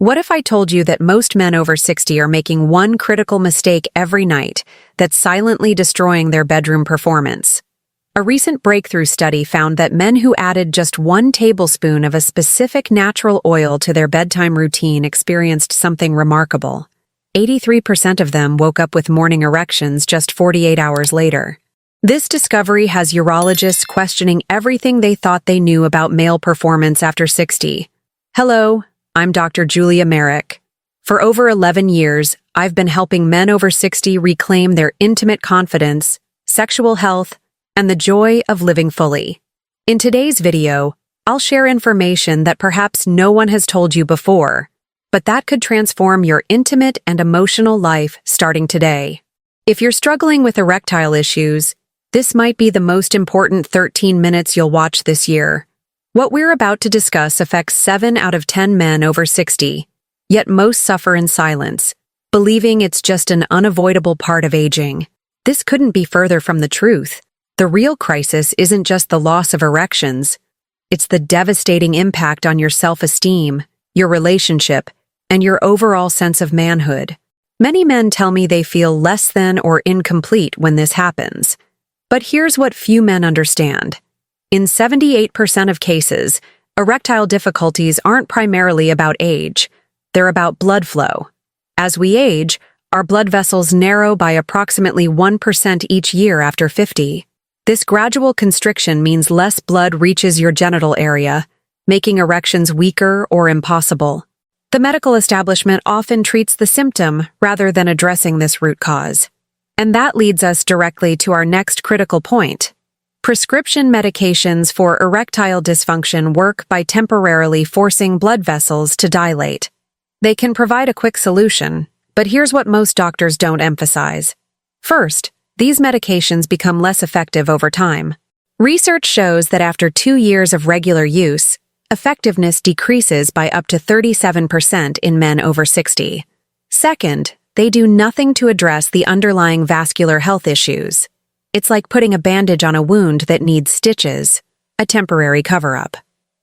What if I told you that most men over 60 are making one critical mistake every night that's silently destroying their bedroom performance? A recent breakthrough study found that men who added just 1 tablespoon of a specific natural oil to their bedtime routine experienced something remarkable. 83% of them woke up with morning erections just 48 hours later. This discovery has urologists questioning everything they thought they knew about male performance after 60. Hello, I'm Dr. Julia Merrick. For over 11 years, I've been helping men over 60 reclaim their intimate confidence, sexual health, and the joy of living fully. In today's video, I'll share information that perhaps no one has told you before, but that could transform your intimate and emotional life starting today. If you're struggling with erectile issues, this might be the most important 13 minutes you'll watch this year. What we're about to discuss affects 7 out of 10 men over 60, yet most suffer in silence, believing it's just an unavoidable part of aging. This couldn't be further from the truth. The real crisis isn't just the loss of erections, it's the devastating impact on your self-esteem, your relationship, and your overall sense of manhood. Many men tell me they feel less than or incomplete when this happens. But here's what few men understand. In 78% of cases, erectile difficulties aren't primarily about age, they're about blood flow. As we age, our blood vessels narrow by approximately 1% each year after 50. This gradual constriction means less blood reaches your genital area, making erections weaker or impossible. The medical establishment often treats the symptom rather than addressing this root cause. And that leads us directly to our next critical point. Prescription medications for erectile dysfunction work by temporarily forcing blood vessels to dilate. They can provide a quick solution, but here's what most doctors don't emphasize. First, these medications become less effective over time. Research shows that after 2 years of regular use, effectiveness decreases by up to 37% in men over 60. Second, they do nothing to address the underlying vascular health issues. It's like putting a bandage on a wound that needs stitches, a temporary cover-up.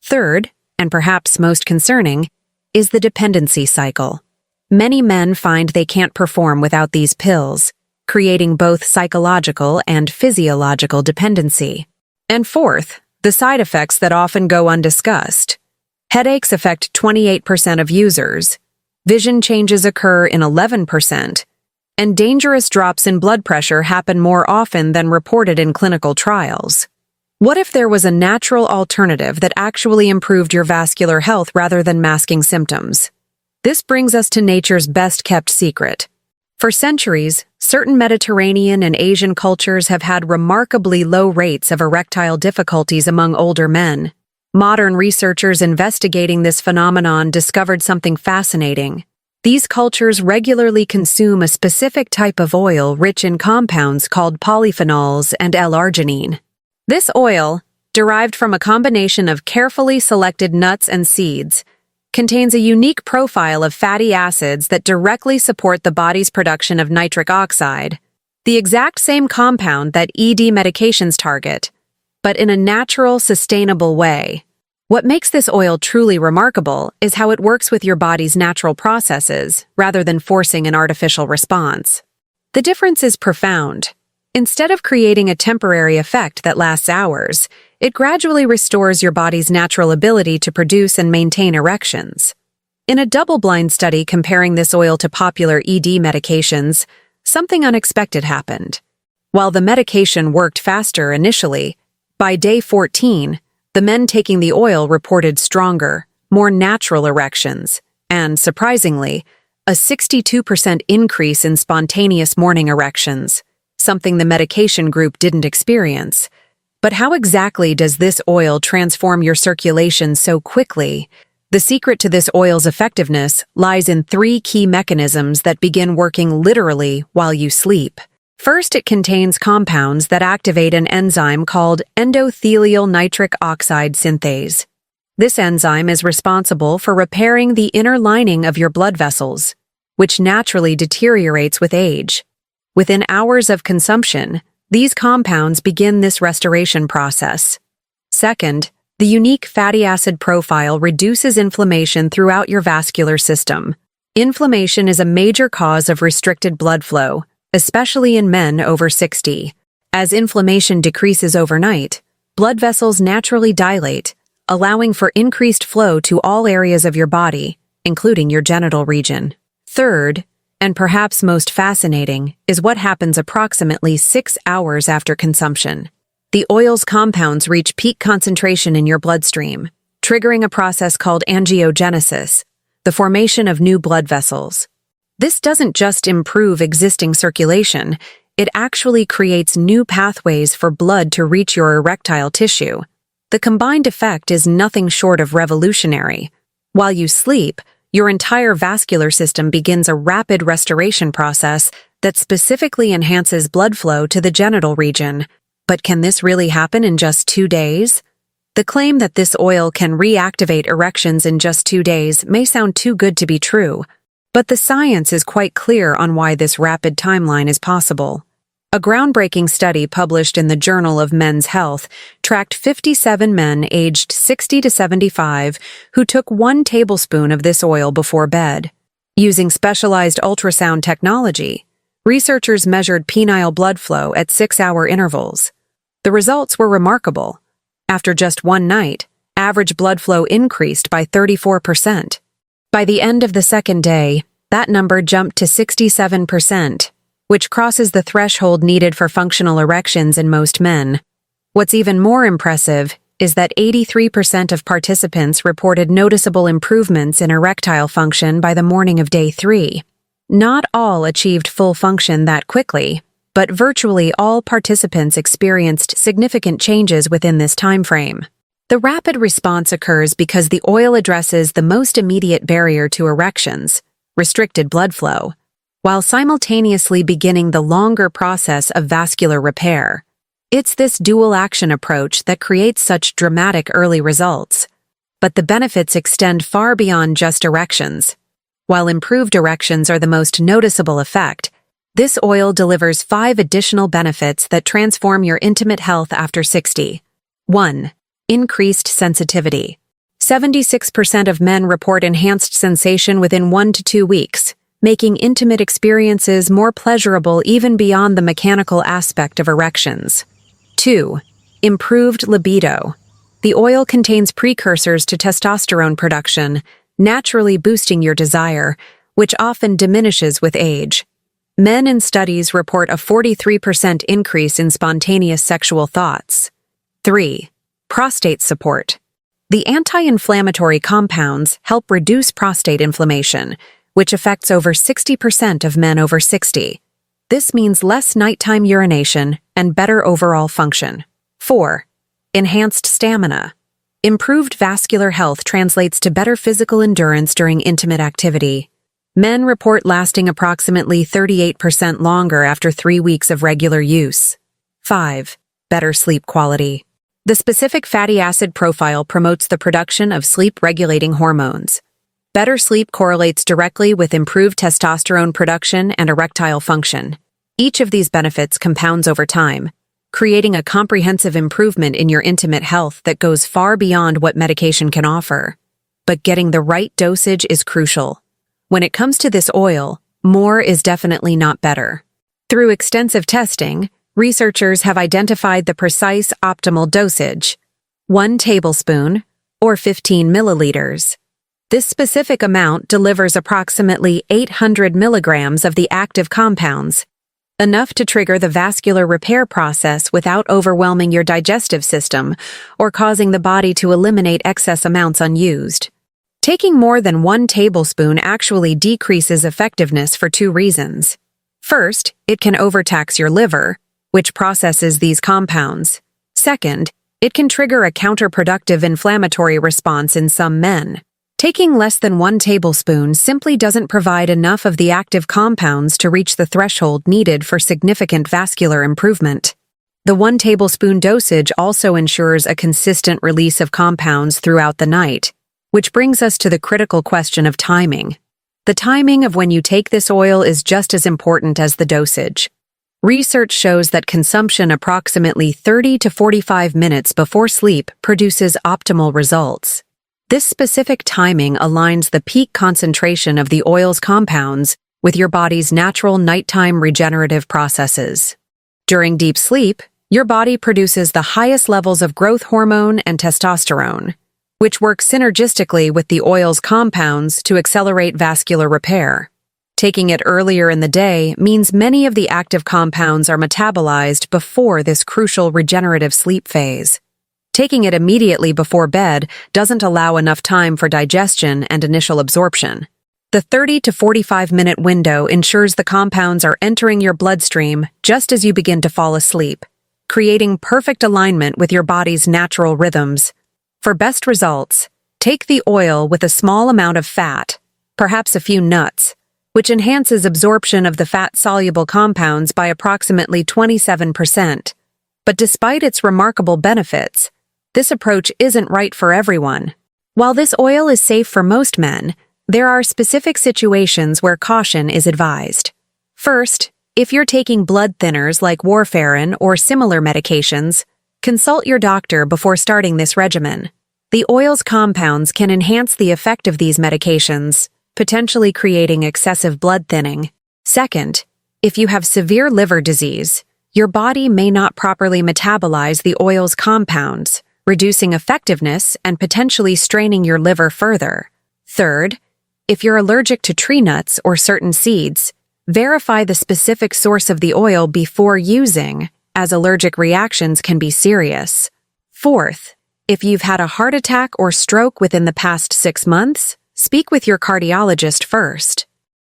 Third, and perhaps most concerning, is the dependency cycle. Many men find they can't perform without these pills, creating both psychological and physiological dependency. And fourth, the side effects that often go undiscussed. Headaches affect 28% of users, vision changes occur in 11%, and dangerous drops in blood pressure happen more often than reported in clinical trials. What if there was a natural alternative that actually improved your vascular health rather than masking symptoms? This brings us to nature's best-kept secret. For centuries, certain Mediterranean and Asian cultures have had remarkably low rates of erectile difficulties among older men. Modern researchers investigating this phenomenon discovered something fascinating. These cultures regularly consume a specific type of oil rich in compounds called polyphenols and L-arginine. This oil, derived from a combination of carefully selected nuts and seeds, contains a unique profile of fatty acids that directly support the body's production of nitric oxide, the exact same compound that ED medications target, but in a natural, sustainable way. What makes this oil truly remarkable is how it works with your body's natural processes, rather than forcing an artificial response. The difference is profound. Instead of creating a temporary effect that lasts hours, it gradually restores your body's natural ability to produce and maintain erections. In a double-blind study comparing this oil to popular ED medications, something unexpected happened. While the medication worked faster initially, by day 14, the men taking the oil reported stronger, more natural erections, and, surprisingly, a 62% increase in spontaneous morning erections, something the medication group didn't experience. But how exactly does this oil transform your circulation so quickly? The secret to this oil's effectiveness lies in 3 key mechanisms that begin working literally while you sleep. First, it contains compounds that activate an enzyme called endothelial nitric oxide synthase. This enzyme is responsible for repairing the inner lining of your blood vessels, which naturally deteriorates with age. Within hours of consumption, these compounds begin this restoration process. Second, The unique fatty acid profile reduces inflammation throughout your vascular system. Inflammation is a major cause of restricted blood flow, especially in men over 60. As inflammation decreases overnight, blood vessels naturally dilate, allowing for increased flow to all areas of your body, including your genital region. Third, and perhaps most fascinating, is what happens approximately 6 hours after consumption. The oil's compounds reach peak concentration in your bloodstream, triggering a process called angiogenesis, the formation of new blood vessels. This doesn't just improve existing circulation, it actually creates new pathways for blood to reach your erectile tissue. The combined effect is nothing short of revolutionary. While you sleep, your entire vascular system begins a rapid restoration process that specifically enhances blood flow to the genital region. But can this really happen in just 2 days? The claim that this oil can reactivate erections in just 2 days may sound too good to be true, but the science is quite clear on why this rapid timeline is possible. A groundbreaking study published in the Journal of Men's Health tracked 57 men aged 60 to 75 who took 1 tablespoon of this oil before bed. Using specialized ultrasound technology, researchers measured penile blood flow at 6-hour intervals. The results were remarkable. After just 1 night, average blood flow increased by 34%. By the end of the second day, that number jumped to 67%, which crosses the threshold needed for functional erections in most men. What's even more impressive is that 83% of participants reported noticeable improvements in erectile function by the morning of day 3. Not all achieved full function that quickly, but virtually all participants experienced significant changes within this time frame. The rapid response occurs because the oil addresses the most immediate barrier to erections, restricted blood flow, while simultaneously beginning the longer process of vascular repair. It's this dual-action approach that creates such dramatic early results. But the benefits extend far beyond just erections. While improved erections are the most noticeable effect, this oil delivers 5 additional benefits that transform your intimate health after 60. 1. Increased sensitivity. 76% of men report enhanced sensation within 1 to 2 weeks, making intimate experiences more pleasurable even beyond the mechanical aspect of erections. 2. Improved libido. The oil contains precursors to testosterone production, naturally boosting your desire, which often diminishes with age. Men in studies report a 43% increase in spontaneous sexual thoughts. 3. Prostate support. The anti-inflammatory compounds help reduce prostate inflammation, which affects over 60% of men over 60. This means less nighttime urination and better overall function. 4. Enhanced stamina. Improved vascular health translates to better physical endurance during intimate activity. Men report lasting approximately 38% longer after 3 weeks of regular use. 5. Better sleep quality. The specific fatty acid profile promotes the production of sleep-regulating hormones. Better sleep correlates directly with improved testosterone production and erectile function. Each of these benefits compounds over time, creating a comprehensive improvement in your intimate health that goes far beyond what medication can offer. But getting the right dosage is crucial. When it comes to this oil, more is definitely not better. Through extensive testing, researchers have identified the precise optimal dosage: 1 tablespoon, or 15 milliliters. This specific amount delivers approximately 800 milligrams of the active compounds, enough to trigger the vascular repair process without overwhelming your digestive system or causing the body to eliminate excess amounts unused. Taking more than 1 tablespoon actually decreases effectiveness for 2 reasons. First, it can overtax your liver, which processes these compounds. Second, it can trigger a counterproductive inflammatory response in some men. Taking less than 1 tablespoon simply doesn't provide enough of the active compounds to reach the threshold needed for significant vascular improvement. The 1 tablespoon dosage also ensures a consistent release of compounds throughout the night, which brings us to the critical question of timing. The timing of when you take this oil is just as important as the dosage. Research shows that consumption approximately 30 to 45 minutes before sleep produces optimal results. This specific timing aligns the peak concentration of the oil's compounds with your body's natural nighttime regenerative processes. During deep sleep, your body produces the highest levels of growth hormone and testosterone, which work synergistically with the oil's compounds to accelerate vascular repair. Taking it earlier in the day means many of the active compounds are metabolized before this crucial regenerative sleep phase. Taking it immediately before bed doesn't allow enough time for digestion and initial absorption. The 30 to 45-minute window ensures the compounds are entering your bloodstream just as you begin to fall asleep, creating perfect alignment with your body's natural rhythms. For best results, take the oil with a small amount of fat, perhaps a few nuts, which enhances absorption of the fat-soluble compounds by approximately 27%. But despite its remarkable benefits, this approach isn't right for everyone. While this oil is safe for most men, there are specific situations where caution is advised. First, if you're taking blood thinners like warfarin or similar medications, consult your doctor before starting this regimen. The oil's compounds can enhance the effect of these medications, potentially creating excessive blood thinning. Second, if you have severe liver disease, your body may not properly metabolize the oil's compounds, reducing effectiveness and potentially straining your liver further. Third, if you're allergic to tree nuts or certain seeds, verify the specific source of the oil before using, as allergic reactions can be serious. Fourth, if you've had a heart attack or stroke within the past 6 months, speak with your cardiologist first.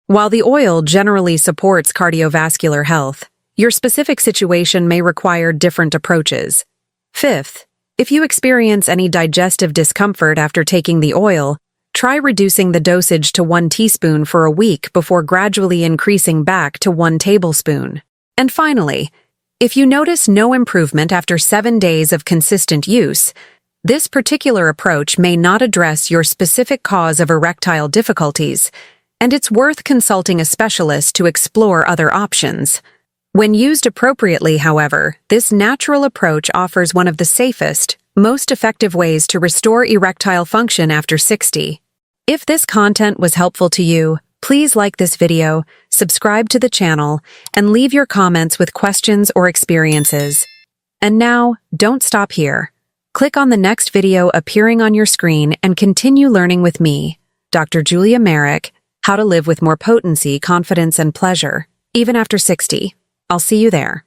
While the oil generally supports cardiovascular health, your specific situation may require different approaches. Fifth, if you experience any digestive discomfort after taking the oil, try reducing the dosage to 1 teaspoon for a week before gradually increasing back to 1 tablespoon. And finally, if you notice no improvement after 7 days of consistent use, this particular approach may not address your specific cause of erectile difficulties, and it's worth consulting a specialist to explore other options. When used appropriately, however, this natural approach offers one of the safest, most effective ways to restore erectile function after 60. If this content was helpful to you, please like this video, subscribe to the channel, and leave your comments with questions or experiences. And now, don't stop here. Click on the next video appearing on your screen and continue learning with me, Dr. Julia Merrick, how to live with more potency, confidence, and pleasure, even after 60. I'll see you there.